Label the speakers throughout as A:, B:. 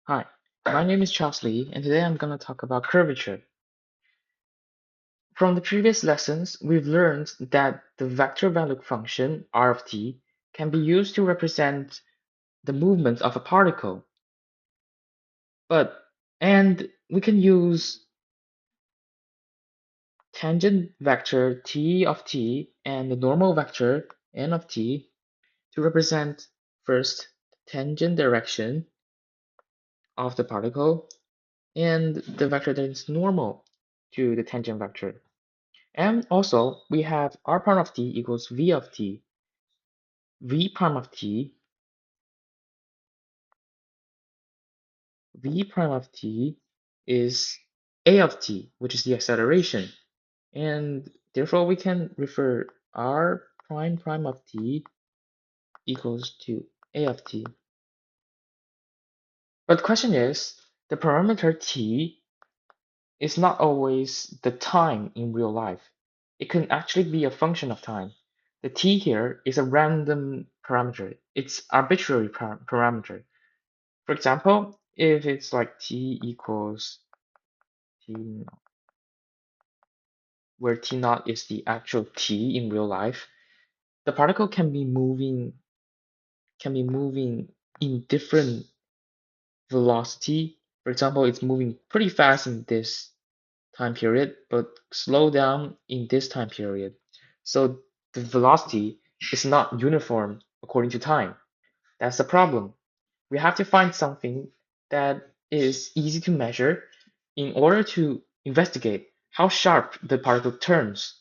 A: Hi, my name is Charles Lee, and today I'm going to talk about curvature. From the previous lessons, we've learned that the vector value function r of t can be used to represent the movement of a particle. And we can use tangent vector t of t and the normal vector n of t to represent first the tangent direction of the particle and the vector that is normal to the tangent vector. And also, we have r prime of t equals v of t. V prime of t, v prime of t is a of t, which is the acceleration. And therefore, we can refer r prime prime of t equals to a of t. But the question is, the parameter t is not always the time in real life. It can actually be a function of time. The t here is a random parameter. It's arbitrary parameter. For example, if it's like t equals t naught, where t naught is the actual t in real life, the particle can be moving in different velocity. For example, it's moving pretty fast in this time period, but slow down in this time period. So the velocity is not uniform according to time. That's the problem. We have to find something that is easy to measure in order to investigate how sharp the particle turns.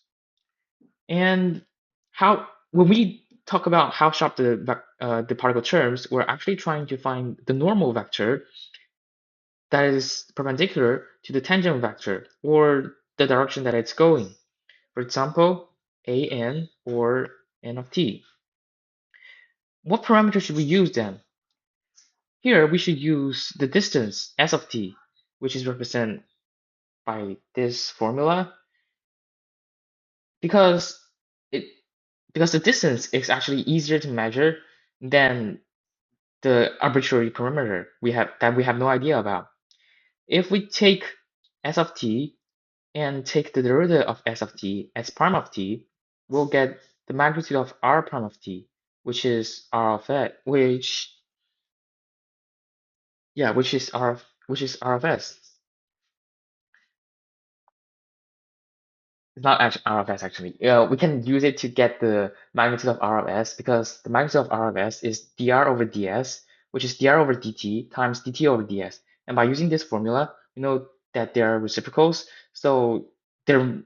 A: And how when we talk about how sharp the particle turns, we're actually trying to find the normal vector that is perpendicular to the tangent vector or the direction that it's going. For example, an or n of t. What parameter should we use then? Here we should use the distance s of t, which is represented by this formula, because it because the distance is actually easier to measure than the arbitrary parameter we have no idea about. If we take s of t and take the derivative of s of t as prime of t, we'll get the magnitude of r prime of t, which is r of s, which is r of s. It's not actually R of S actually. We can use it to get the magnitude of R of S because the magnitude of R of S is dr over ds, which is dr over dt times dt over ds. And by using this formula, we know that they are reciprocals. So they're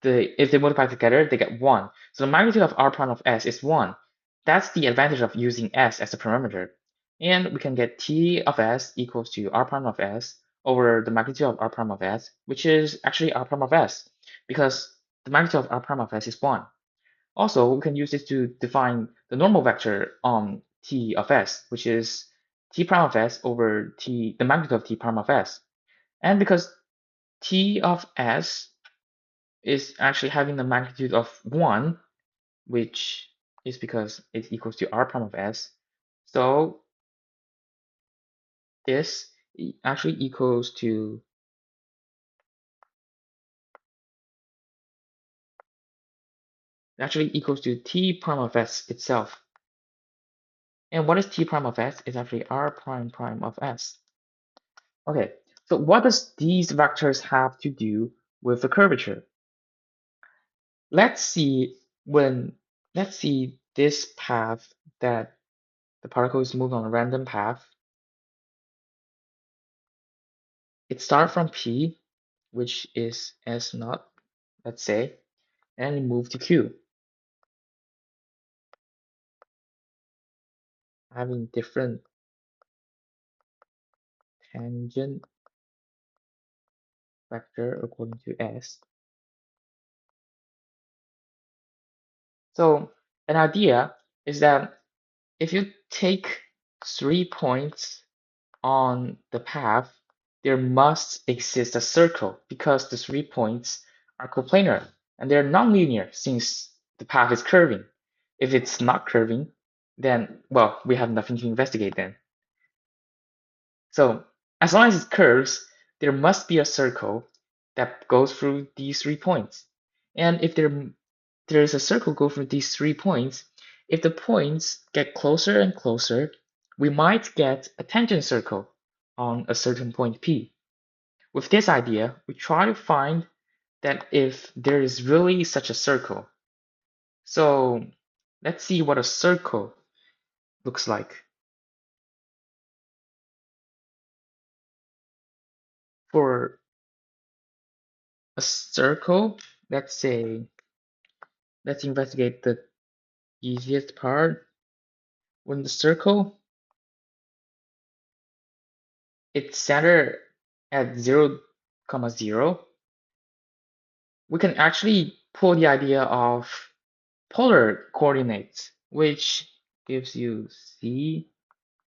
A: if they multiply together, they get 1. So the magnitude of r prime of s is 1. That's the advantage of using s as a parameter. And we can get t of s equals to r prime of s over the magnitude of r prime of s, which is actually r prime of s, because the magnitude of r prime of s is 1. Also, we can use this to define the normal vector on t of s, which is t prime of s over the magnitude of t prime of s. And because t of s is actually having the magnitude of 1, which is because it's equals to r prime of s. So this actually equals to t prime of s itself. And what is t prime of s? It's actually r prime prime of s. Okay, so what does these vectors have to do with the curvature? Let's see when let's see this path that the particle is moving on a random path. It starts from P, which is S naught, let's say, and it move to Q, having different tangent vector according to S. So an idea is that if you take 3 points on the path, there must exist a circle because the 3 points are coplanar and they're nonlinear since the path is curving. If it's not curving, then, well, we have nothing to investigate then. So as long as it curves, there must be a circle that goes through these 3 points. And if there is a circle go through these 3 points, if the points get closer and closer, we might get a tangent circle on a certain point P. With this idea, we try to find that if there is really such a circle. So let's see what a circle looks like. For a circle, let's investigate the easiest part. When the circle, it's centered at 0, 0, we can actually pull the idea of polar coordinates, which gives you c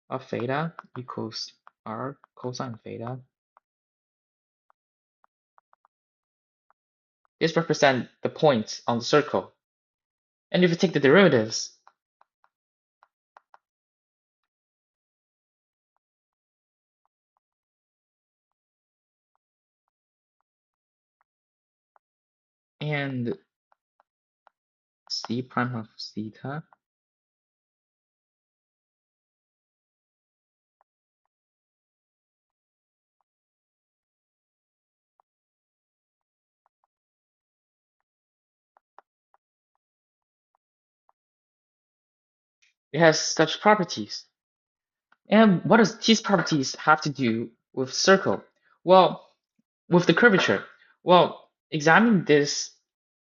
A: of theta equals r cosine theta. This represents the points on the circle. And if you take the derivatives, and c prime of theta, it has such properties. And what does these properties have to do with circle? Well, with the curvature. Well, examine this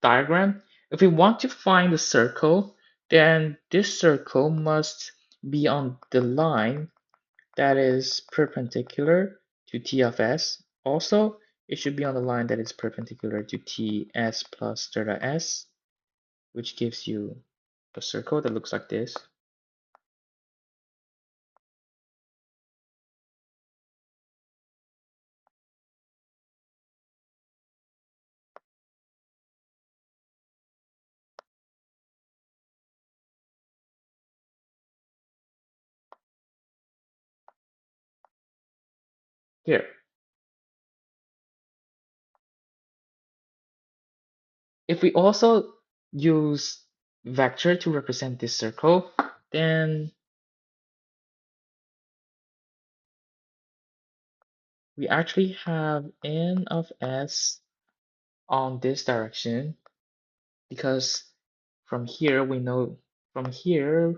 A: diagram. If we want to find the circle, then this circle must be on the line that is perpendicular to T of S. Also, it should be on the line that is perpendicular to Ts plus delta S, which gives you a circle that looks like this. Here, if we also use vector to represent this circle, then we actually have n of s on this direction, because from here we know, from here,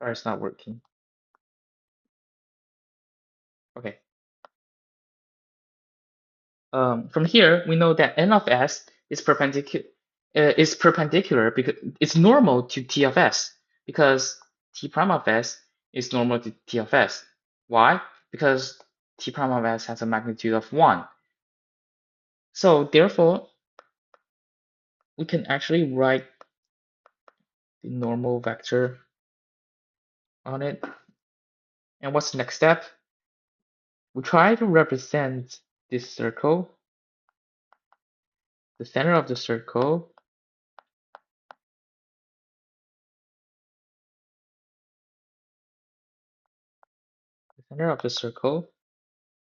A: or it's not working. Okay. From here we know that n of s is perpendicular because it's normal to t of s, because t prime of s is normal to t of s. Why? Because t prime of s has a magnitude of 1. So therefore, we can actually write the normal vector on it. And what's the next step? We try to represent this circle, the center of the circle,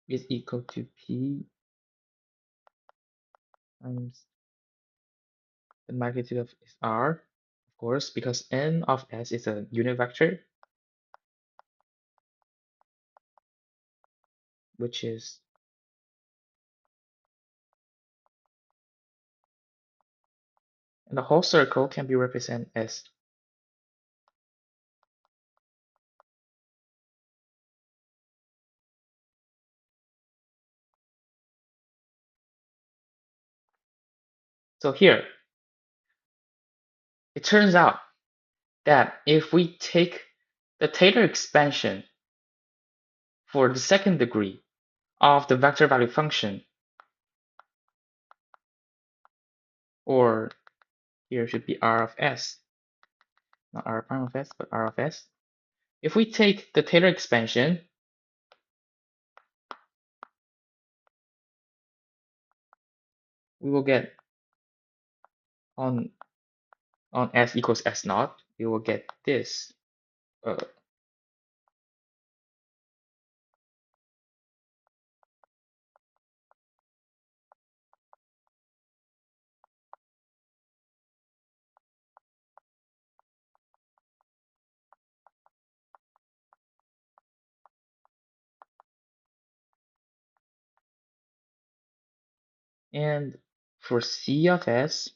A: is equal to P times the magnitude of R, of course, because n of s is a unit vector, which is and the whole circle can be represented as so here. It turns out that if we take the Taylor expansion for the second degree of the vector value function, or here should be R of s, not R prime of s, but R of s. If we take the Taylor expansion we will get on s equals s naught, we will get this. Uh, and for c of s,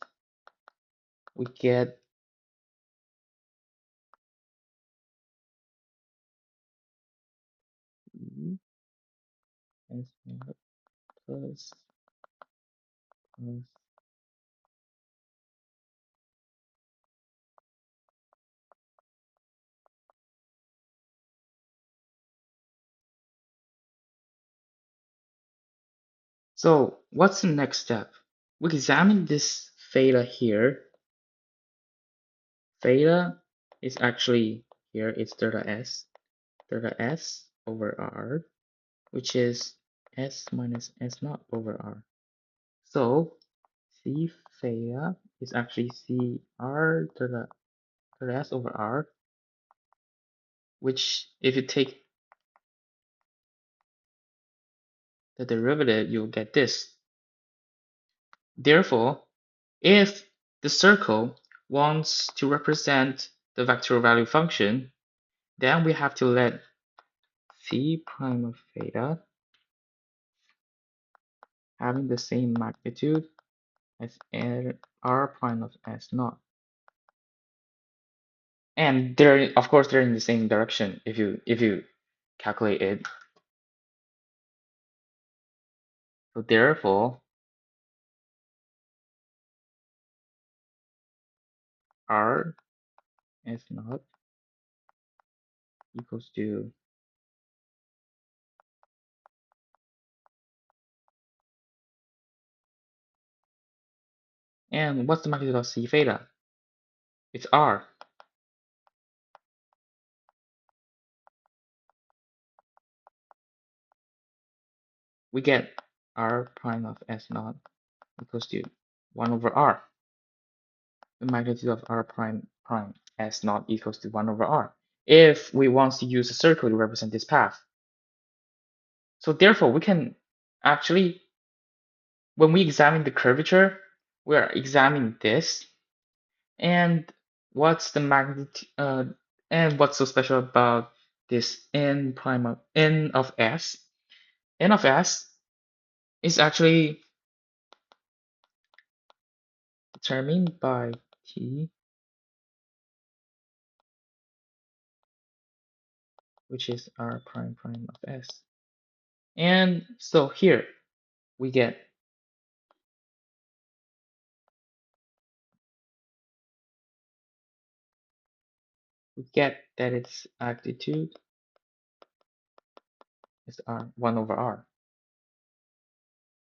A: we get e s naught plus plus. So what's the next step? We examine this theta here. Theta is actually here, it's theta s over r, which is s minus s naught over r. So c theta is actually c r theta s over r, which if you take the derivative, you'll get this. Therefore, if the circle wants to represent the vector value function, then we have to let c prime of theta having the same magnitude as r prime of s naught. And they're, of course, they're in the same direction if you calculate it. So therefore, r s naught equals to, and what's the magnitude of c theta? It's r. We get r prime of s naught equals to 1 over r. The magnitude of r prime s naught equals to 1 over r. If we want to use a circle to represent this path. So therefore, we can actually, when we examine the curvature, we are examining this. And what's the magnitude? And what's so special about this n prime of n of s? N of s is actually determined by t, which is r prime prime of s. And so here we get that its altitude is r 1 over r.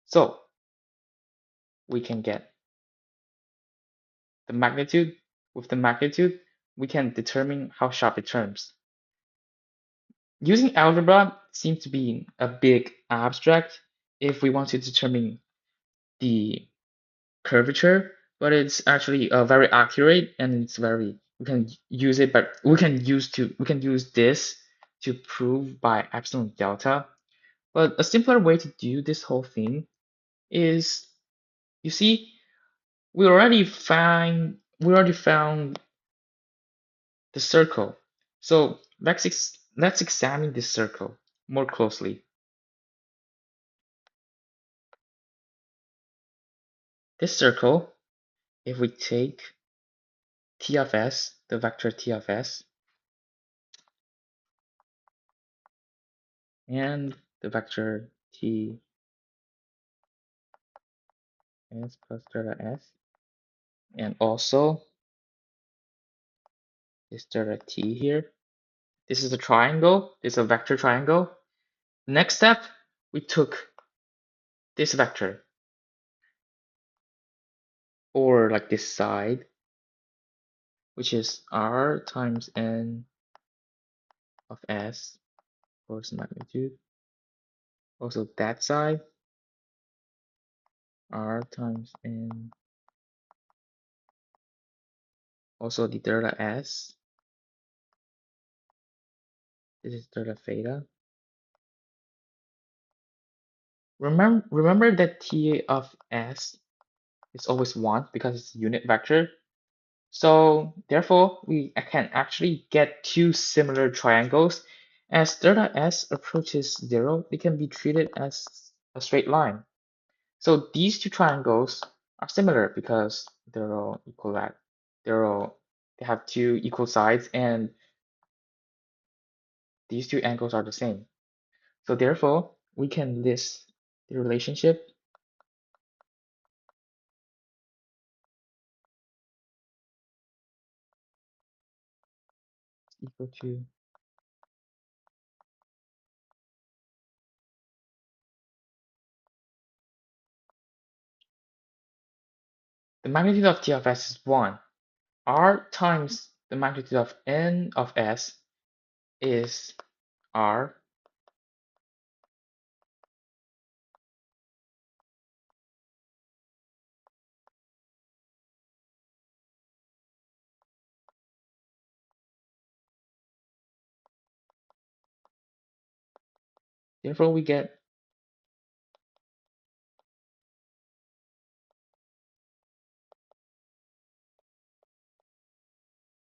A: So we can get the magnitude. With the magnitude, we can determine how sharp it turns. Using algebra seems to be a big abstract if we want to determine the curvature, but it's actually very accurate, and it's very, we can use it, but we can use this to prove by epsilon delta. But a simpler way to do this whole thing is, you see, we already found the circle. So let's examine this circle more closely. This circle, if we take t of s, the vector t of s, and the vector t s plus delta s, and also this delta t here. This is a triangle. This is a vector triangle. Next step, we took this vector, or like this side, which is r times n of s, course magnitude. Also that side, r times n, also the delta s, this is delta theta. Remember that t of s is always 1 because it's a unit vector. So therefore, we can actually get two similar triangles. As delta s approaches 0, they can be treated as a straight line. So these two triangles are similar because they're all equal at they have two equal sides, and these two angles are the same. So therefore, we can list the relationship equal to the magnitude of t of s is 1. R times the magnitude of n of s is r. Therefore, we get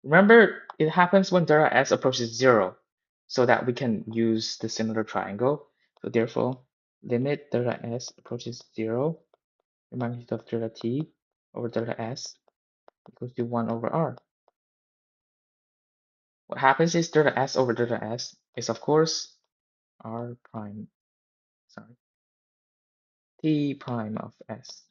A: remember it happens when delta s approaches 0, so that we can use the similar triangle. So therefore, limit delta s approaches 0, the magnitude of delta t over delta s equals to 1 over r. What happens is delta s over delta s is of course r prime, sorry, t prime of s.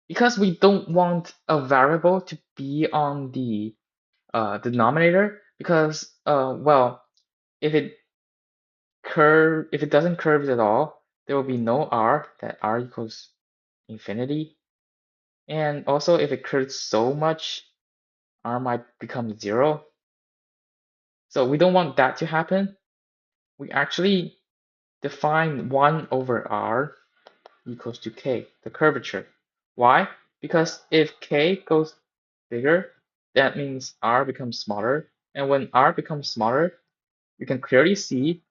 A: Because we don't want a variable to be on the denominator, because well, if it doesn't curve at all, there will be no r, that r equals infinity. And also if it curves so much, r might become 0. So we don't want that to happen. We actually define 1 over r equals to k, the curvature. Why? Because if k goes bigger, that means r becomes smaller. And when r becomes smaller, you can clearly see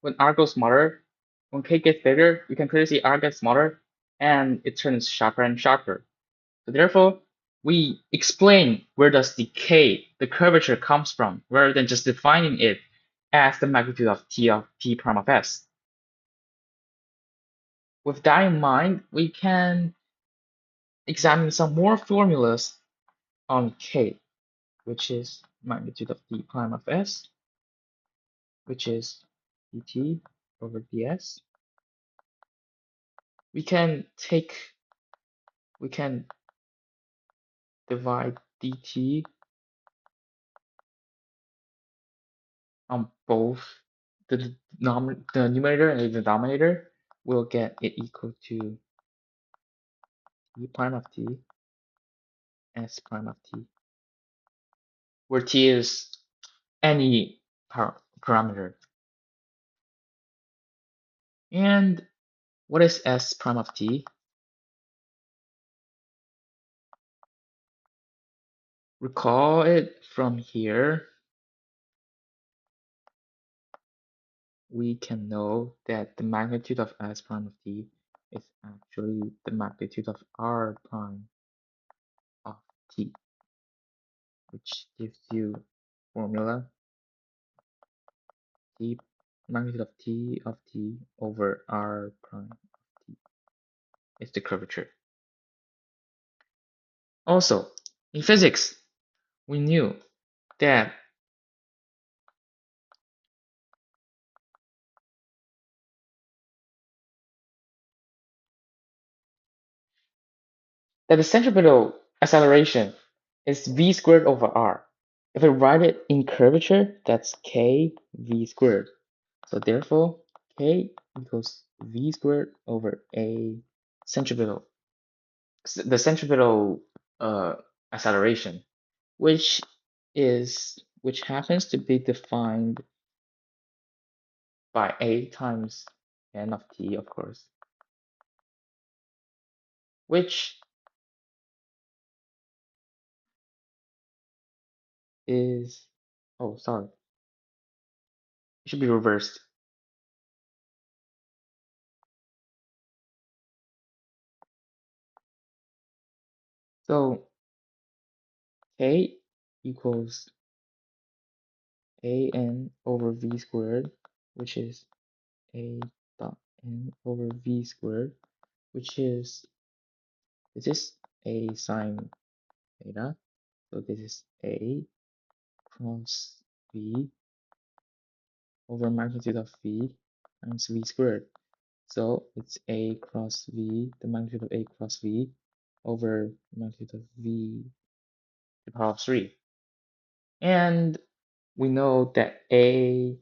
A: when r goes smaller, when k gets bigger, you can clearly see r gets smaller and it turns sharper and sharper. So therefore, we explain where does the k, the curvature, comes from, rather than just defining it as the magnitude of t prime of s. With that in mind, we can examine some more formulas on k, which is magnitude of t prime of s, which is dt over ds. We can divide dt on both the numerator and the denominator. We'll get it equal to t prime of t s prime of t, where t is any parameter. And what is s prime of t? Recall it from here. We can know that the magnitude of s prime of t is actually the magnitude of r prime of t, which gives you formula t magnitude of t over r prime of t is the curvature. Also, in physics, we knew that that the centripetal acceleration is v squared over r. If I write it in curvature, that's k v squared. So therefore, k equals v squared over a centripetal, the centripetal acceleration, which which happens to be defined by a times n of t, of course, which is, oh, sorry, it should be reversed. So k equals an over v squared, which is a dot n over v squared, which is, this is a sine theta. So this is a cross v over magnitude of v times v squared. So it's a cross v, the magnitude of a cross v over magnitude of v to the power of 3. And we know that the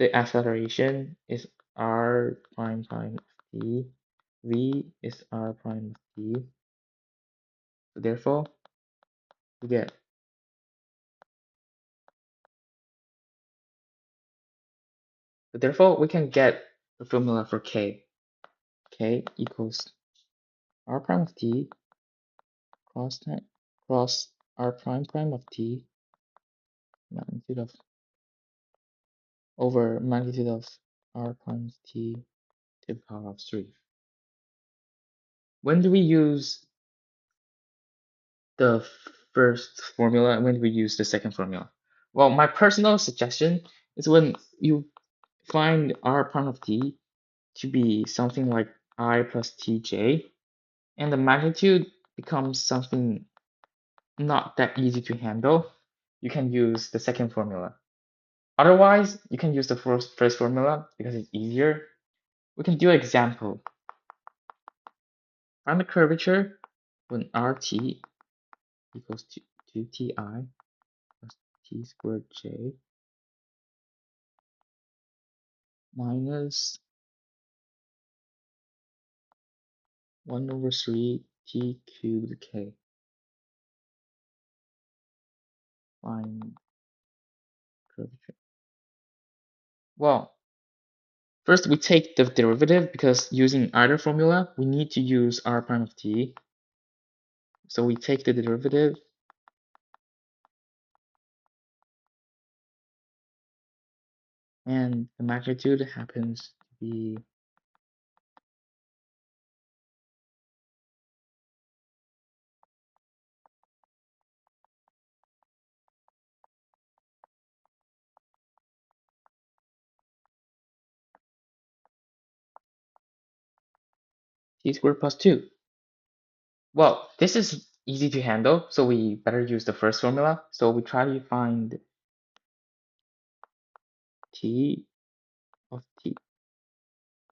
A: acceleration is r prime prime of t, v is r prime of t. So therefore, we get, we can get the formula for k. K equals r prime of t cross r prime prime of t magnitude of over magnitude of r prime of t to the power of 3. When do we use the first formula and when do we use the second formula? Well, my personal suggestion is when you find r prime of t to be something like I plus tj, and the magnitude becomes something not that easy to handle, you can use the second formula. Otherwise, you can use the first formula because it's easier. We can do an example. Find the curvature when rt equals to 2ti plus t squared j minus 1 over 3 t cubed k. Find curvature. Well, first we take the derivative because using either formula, we need to use r prime of t. So we take the derivative and the magnitude happens to be t squared plus 2. Well, this is easy to handle, so we better use the first formula. So we try to find t of t,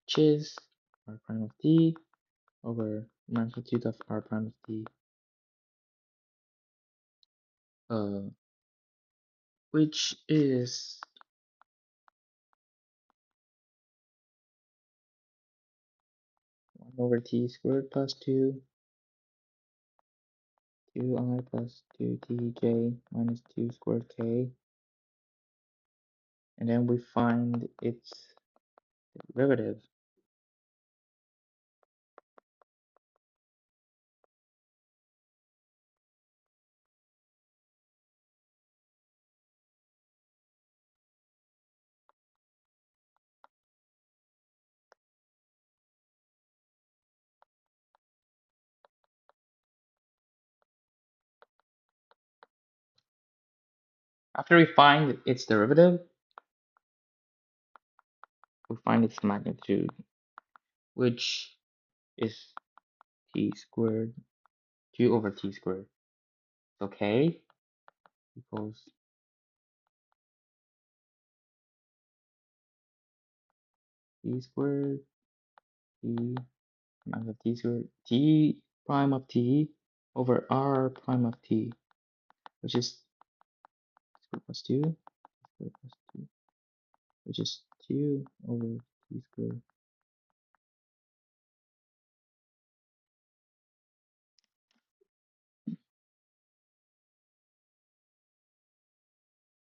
A: which is r prime of t over magnitude of r prime of t, which is 1 over t squared plus 2, 2i plus 2tj minus 2 squared k, and then we find its derivative. After we find its derivative, we find its magnitude, which is t squared, 2 over t squared. So k equals t squared, t minus t squared, t prime of t over r prime of t, which is squared plus 2, squared plus 2, which is 2 over t squared.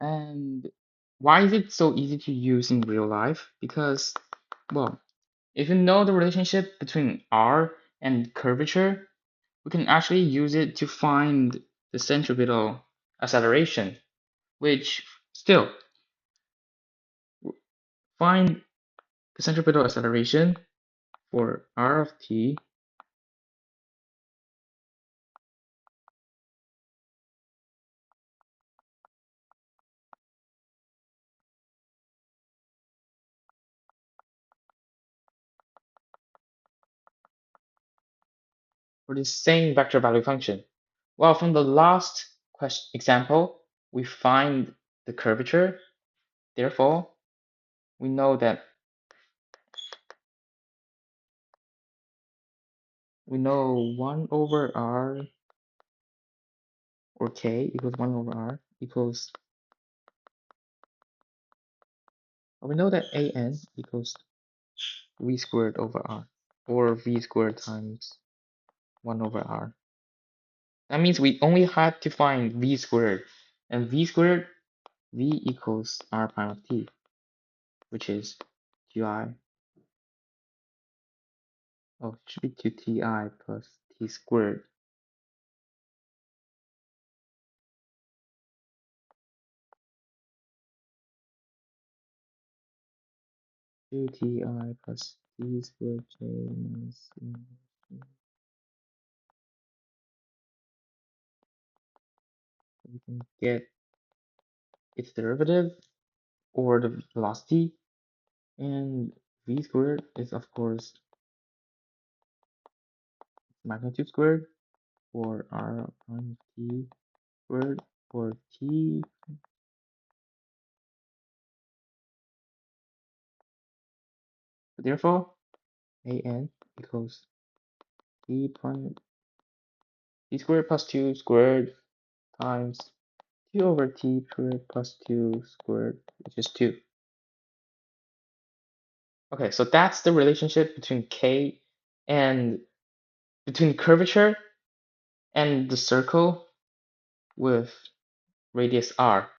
A: And why is it so easy to use in real life? Because, well, if you know the relationship between r and curvature, we can actually use it to find the centripetal acceleration, which still find the centripetal acceleration for r of t for the same vector value function. Well, from the last example, we find the curvature. Therefore, we know that we know 1 over r or k equals 1 over r equals, well, we know that an equals v squared over r, or v squared times 1 over r. That means we only had to find v squared, and v squared, v equals r prime of t, which is 2i, oh, it should be 2ti plus t squared. Two ti plus t squared j minus 1. We can get its derivative or the velocity, and v squared is of course magnitude squared for r prime t squared for t. Therefore, an equals t prime t squared plus 2 squared times 2 over t squared plus 2 squared, which is 2. Okay, so that's the relationship between k and between curvature and the circle with radius r.